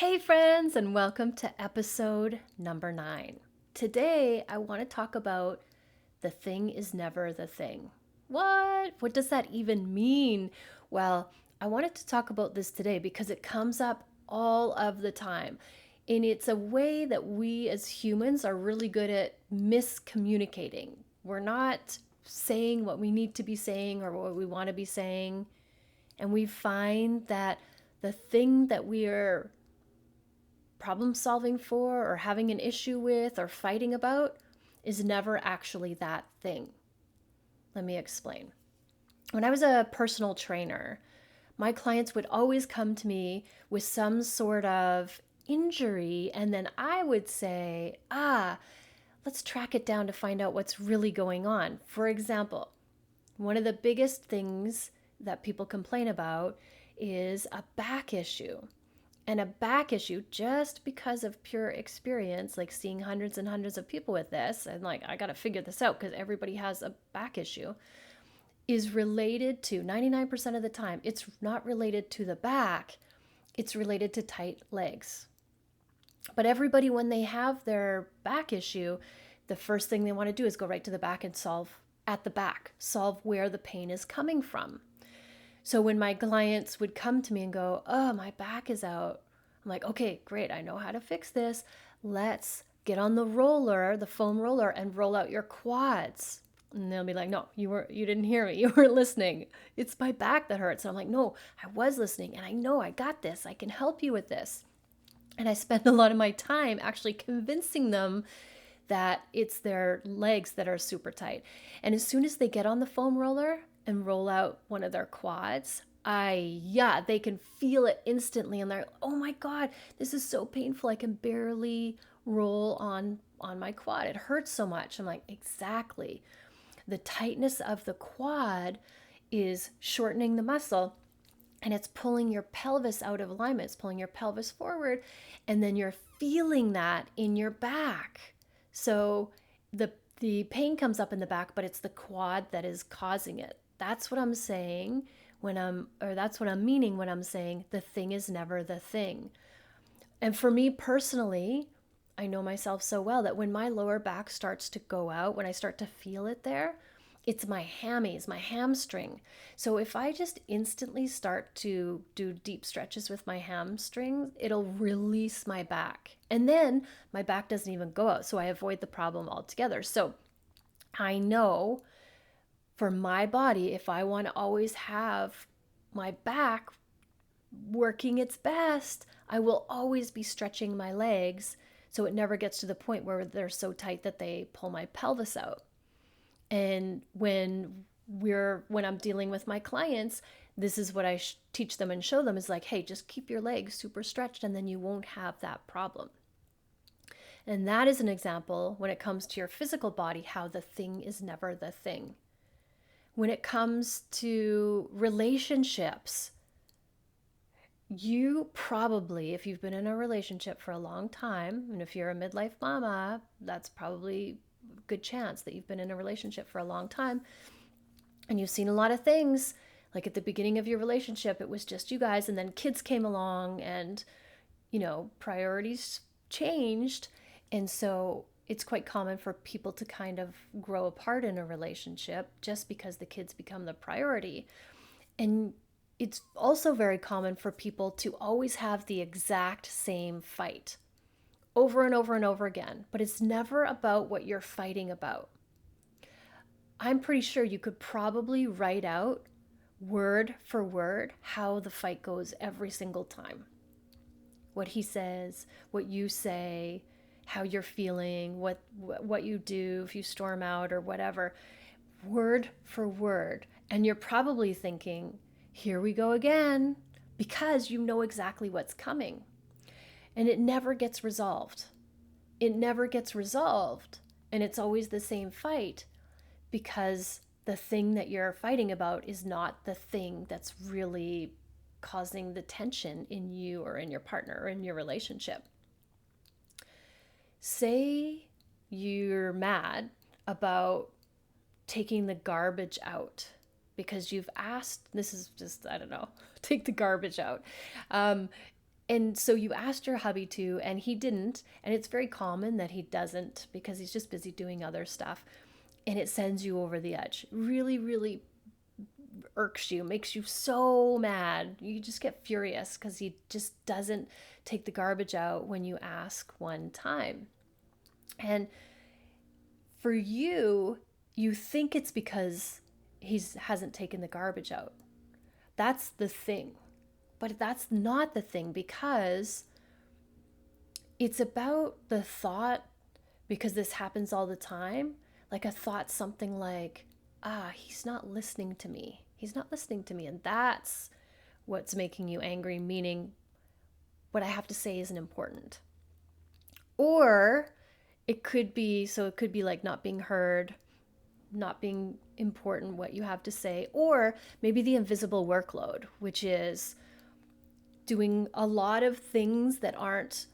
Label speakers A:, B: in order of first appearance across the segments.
A: Hey, friends, and welcome to episode number 9. Today, I want to talk about the thing is never the thing. What? What does that even mean? Well, I wanted to talk about this today because it comes up all of the time. And it's a way that we as humans are really good at miscommunicating. We're not saying what we need to be saying or what we want to be saying. And we find that the thing that we are problem solving for or having an issue with or fighting about is never actually that thing. Let me explain. When I was a personal trainer, my clients would always come to me with some sort of injury, and then I would say, let's track it down to find out what's really going on. For example, one of the biggest things that people complain about is a back issue. And a back issue, just because of pure experience, like seeing hundreds and hundreds of people with this, and like, I got to figure this out because everybody has a back issue, is related to 99% of the time, it's not related to the back, it's related to tight legs. But everybody, when they have their back issue, the first thing they want to do is go right to the back and solve at the back, solve where the pain is coming from. So when my clients would come to me and go, "Oh, my back is out," I'm like, "Okay, great. I know how to fix this. Let's get on the roller, the foam roller, and roll out your quads." And they'll be like, "No, you didn't hear me. You weren't listening. It's my back that hurts." And I'm like, "No, I was listening, and I know I got this. I can help you with this." And I spend a lot of my time actually convincing them that it's their legs that are super tight. And as soon as they get on the foam roller and roll out one of their quads, they can feel it instantly. And they're like, "Oh my God, this is so painful. I can barely roll on my quad. It hurts so much." I'm like, exactly. The tightness of the quad is shortening the muscle, and it's pulling your pelvis out of alignment. It's pulling your pelvis forward, and then you're feeling that in your back. So the pain comes up in the back, but it's the quad that is causing it. That's what I'm saying that's what I'm meaning when I'm saying the thing is never the thing. And for me personally, I know myself so well that when my lower back starts to go out, when I start to feel it there, it's my hammies, my hamstring. So if I just instantly start to do deep stretches with my hamstring, it'll release my back. And then my back doesn't even go out. So I avoid the problem altogether. So I know for my body, if I want to always have my back working its best, I will always be stretching my legs so it never gets to the point where they're so tight that they pull my pelvis out. And when I'm dealing with my clients, this is what I teach them and show them is like, "Hey, just keep your legs super stretched and then you won't have that problem." And that is an example when it comes to your physical body, how the thing is never the thing. When it comes to relationships, you probably, if you've been in a relationship for a long time, and if you're a midlife mama, that's probably a good chance that you've been in a relationship for a long time and you've seen a lot of things. Like at the beginning of your relationship, it was just you guys, and then kids came along and, priorities changed. And so it's quite common for people to kind of grow apart in a relationship just because the kids become the priority. And it's also very common for people to always have the exact same fight over and over and over again, but it's never about what you're fighting about. I'm pretty sure you could probably write out word for word how the fight goes every single time. What he says, what you say, how you're feeling, what you do if you storm out or whatever, word for word. And you're probably thinking, "Here we go again," because you know exactly what's coming. And it never gets resolved. It never gets resolved. And it's always the same fight because the thing that you're fighting about is not the thing that's really causing the tension in you or in your partner or in your relationship. Say you're mad about taking the garbage out because you've asked, this is just, I don't know, take the garbage out. And so you asked your hubby to, and he didn't. And it's very common that he doesn't because he's just busy doing other stuff. And it sends you over the edge. Really, really irks you, makes you so mad. You just get furious because he just doesn't take the garbage out when you ask one time. And for you, you think it's because he hasn't taken the garbage out. That's the thing. But that's not the thing, because it's about the thought, because this happens all the time. Like a thought, something like, he's not listening to me. He's not listening to me. And that's what's making you angry, meaning what I have to say isn't important. Or it could be like not being heard, not being important what you have to say, or maybe the invisible workload, which is doing a lot of things that aren't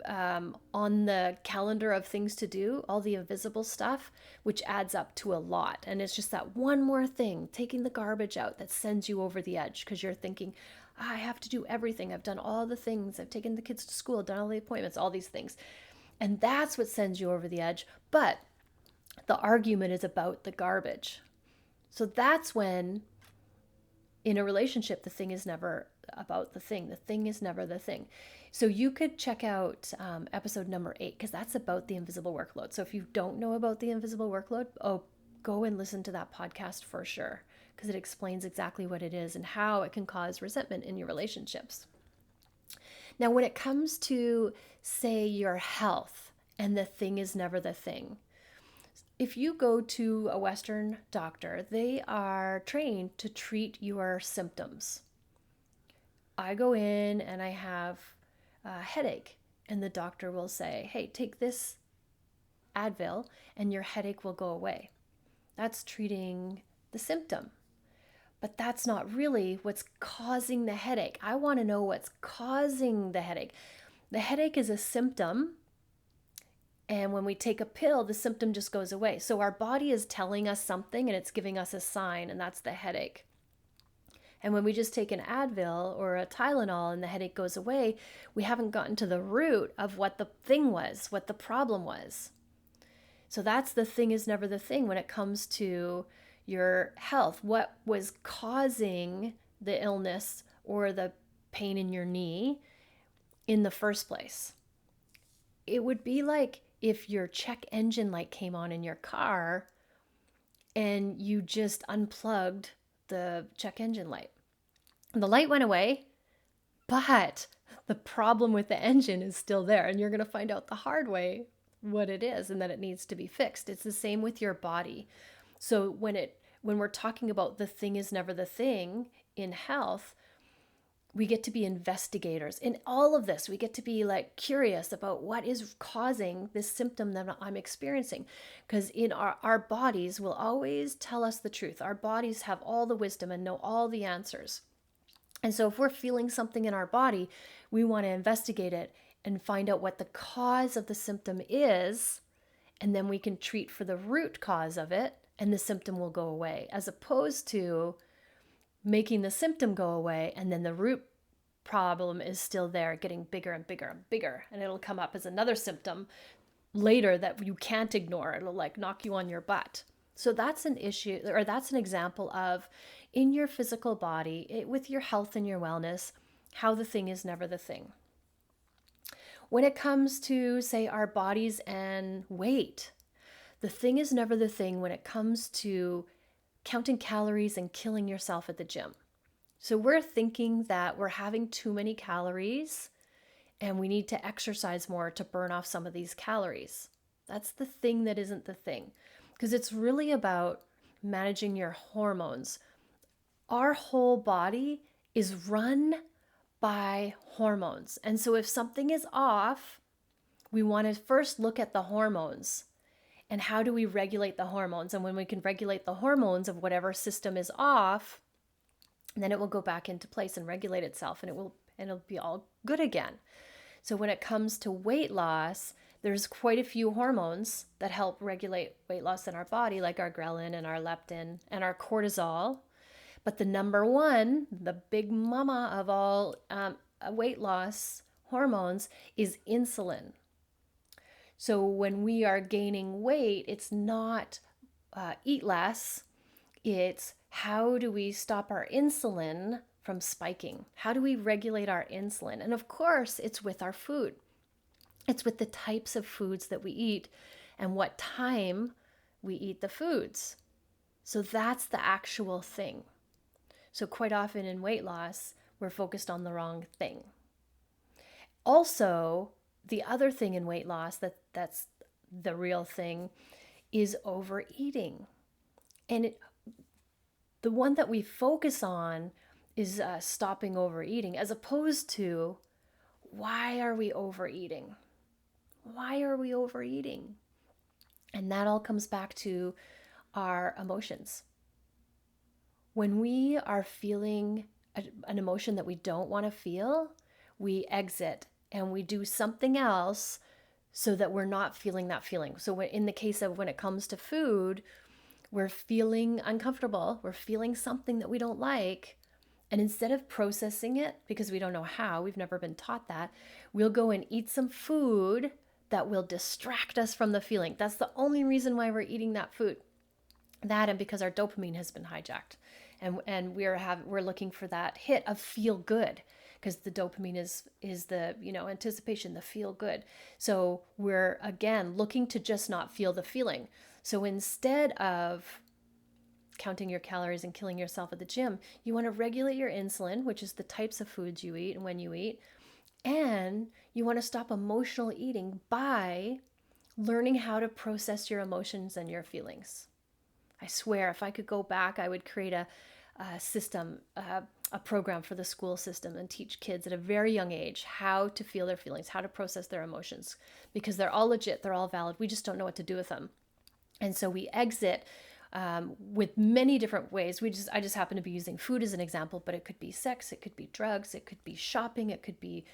A: on the calendar of things to do, all the invisible stuff, which adds up to a lot. And it's just that one more thing, taking the garbage out, that sends you over the edge because you're thinking, I have to do everything. I've done all the things. I've taken the kids to school, done all the appointments, all these things. And that's what sends you over the edge. But the argument is about the garbage. So that's when, in a relationship, the thing is never about the thing. The thing is never the thing. So you could check out episode number 8, because that's about the invisible workload. So if you don't know about the invisible workload, go and listen to that podcast for sure, because it explains exactly what it is and how it can cause resentment in your relationships. Now, when it comes to, say, your health, and the thing is never the thing, if you go to a Western doctor, they are trained to treat your symptoms. I go in and I have a headache, and the doctor will say, hey, take this Advil and your headache will go away. That's treating the symptom. But that's not really what's causing the headache. I want to know what's causing the headache. The headache is a symptom, and when we take a pill, the symptom just goes away. So our body is telling us something, and it's giving us a sign, and that's the headache. And when we just take an Advil or a Tylenol and the headache goes away, we haven't gotten to the root of what the thing was, what the problem was. So that's the thing is never the thing when it comes to your health. What was causing the illness or the pain in your knee in the first place? It would be like if your check engine light came on in your car and you just unplugged the check engine light. The light went away, but the problem with the engine is still there, and you're going to find out the hard way what it is and that it needs to be fixed. It's the same with your body. So when we're talking about the thing is never the thing in health, we get to be investigators in all of this. We get to be like curious about what is causing this symptom that I'm experiencing, because in our bodies will always tell us the truth. Our bodies have all the wisdom and know all the answers. And so if we're feeling something in our body, we want to investigate it and find out what the cause of the symptom is, and then we can treat for the root cause of it, and the symptom will go away, as opposed to making the symptom go away and then the root problem is still there, getting bigger and bigger and bigger, and it'll come up as another symptom later that you can't ignore. It'll like knock you on your butt. So that's an issue, or that's an example of, in your physical body, with your health and your wellness, how the thing is never the thing. When it comes to, say, our bodies and weight, the thing is never the thing when it comes to counting calories and killing yourself at the gym. So we're thinking that we're having too many calories and we need to exercise more to burn off some of these calories. That's the thing that isn't the thing, because it's really about managing your hormones. Our whole body is run by hormones. And so if something is off, we want to first look at the hormones. And how do we regulate the hormones? And when we can regulate the hormones of whatever system is off, then it will go back into place and regulate itself, and it'll be all good again. So when it comes to weight loss, there's quite a few hormones that help regulate weight loss in our body, like our ghrelin and our leptin and our cortisol. But the number one, the big mama of all weight loss hormones is insulin. So when we are gaining weight, it's not eat less, it's how do we stop our insulin from spiking? How do we regulate our insulin? And of course, it's with our food. It's with the types of foods that we eat and what time we eat the foods. So that's the actual thing. So quite often in weight loss, we're focused on the wrong thing. Also, the other thing in weight loss that's the real thing is overeating. And the one that we focus on is stopping overeating, as opposed to why are we overeating? Why are we overeating? And that all comes back to our emotions. When we are feeling an emotion that we don't want to feel, we exit and we do something else so that we're not feeling that feeling. So in the case of when it comes to food, we're feeling uncomfortable, we're feeling something that we don't like. And instead of processing it, because we don't know how, we've never been taught that, we'll go and eat some food that will distract us from the feeling. That's the only reason why we're eating that food. That and because our dopamine has been hijacked. And we're looking for that hit of feel good, because the dopamine is the anticipation, the feel good. So we're again looking to just not feel the feeling. So instead of counting your calories and killing yourself at the gym, you want to regulate your insulin, which is the types of foods you eat and when you eat. And you want to stop emotional eating by learning how to process your emotions and your feelings. I swear, if I could go back, I would create a system, a program for the school system and teach kids at a very young age how to feel their feelings, how to process their emotions, because they're all legit, they're all valid. We just don't know what to do with them. And so we exit with many different ways. I just happen to be using food as an example, but it could be sex, it could be drugs, it could be shopping, it could be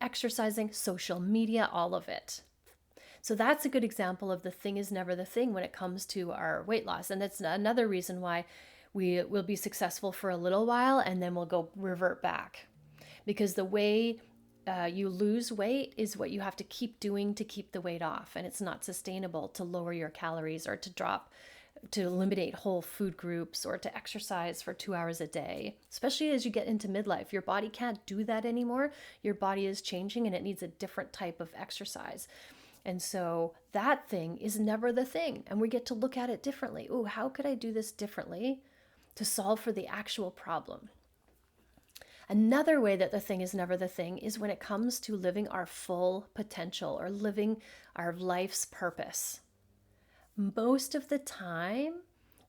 A: exercising, social media, all of it. So that's a good example of the thing is never the thing when it comes to our weight loss. And that's another reason why we will be successful for a little while and then we'll go revert back. Because the way you lose weight is what you have to keep doing to keep the weight off. And it's not sustainable to lower your calories or to eliminate whole food groups or to exercise for 2 hours a day, especially as you get into midlife. Your body can't do that anymore. Your body is changing and it needs a different type of exercise. And so that thing is never the thing. And we get to look at it differently. Oh, how could I do this differently to solve for the actual problem? Another way that the thing is never the thing is when it comes to living our full potential or living our life's purpose. Most of the time,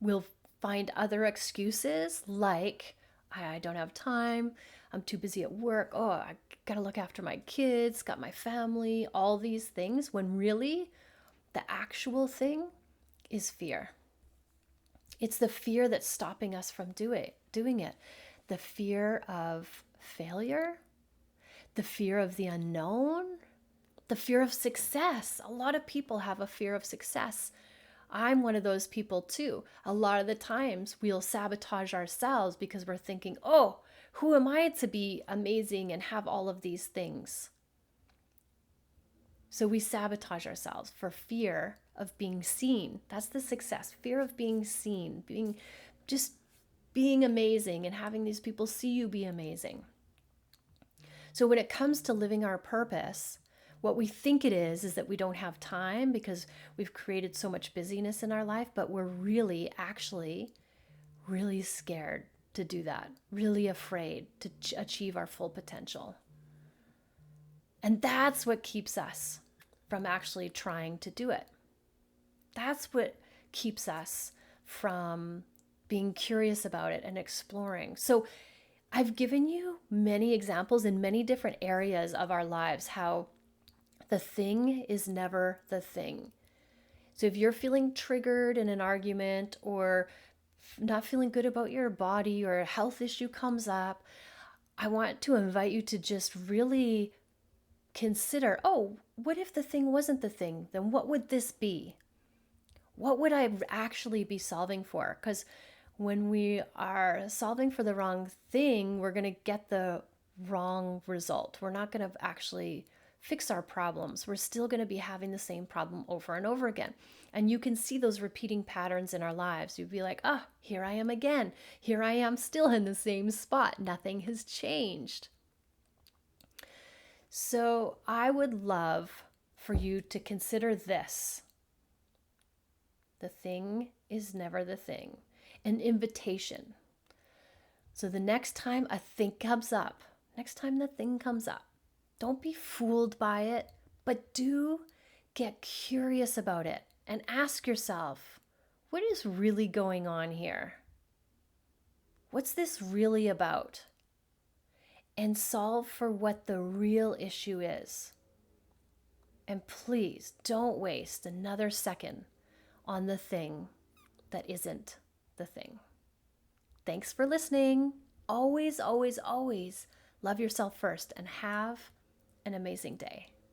A: we'll find other excuses like, I don't have time, I'm too busy at work, oh, I gotta look after my kids, got my family, all these things, when really the actual thing is fear. It's the fear that's stopping us from doing it. The fear of failure, the fear of the unknown, the fear of success. A lot of people have a fear of success. I'm one of those people too. A lot of the times we'll sabotage ourselves because we're thinking, oh, who am I to be amazing and have all of these things? So we sabotage ourselves for fear of being seen. That's the success. Fear of being seen, being amazing and having these people see you be amazing. So when it comes to living our purpose, what we think it is that we don't have time because we've created so much busyness in our life, but we're really actually really scared to do that, really afraid to achieve our full potential. And that's what keeps us from actually trying to do it. That's what keeps us from being curious about it and exploring. So I've given you many examples in many different areas of our lives how the thing is never the thing. So if you're feeling triggered in an argument or not feeling good about your body or a health issue comes up, I want to invite you to just really consider, oh, what if the thing wasn't the thing? Then what would this be? What would I actually be solving for? Because when we are solving for the wrong thing, we're going to get the wrong result. We're not going to actually fix our problems. We're still going to be having the same problem over and over again. And you can see those repeating patterns in our lives. You'd be like, oh, here I am again. Here I am still in the same spot. Nothing has changed. So I would love for you to consider this. The thing is never the thing. An invitation. So the next time a thing comes up, don't be fooled by it, but do get curious about it and ask yourself, what is really going on here? What's this really about? And solve for what the real issue is. And please don't waste another second on the thing that isn't the thing. Thanks for listening. Always, always, always love yourself first and have an amazing day.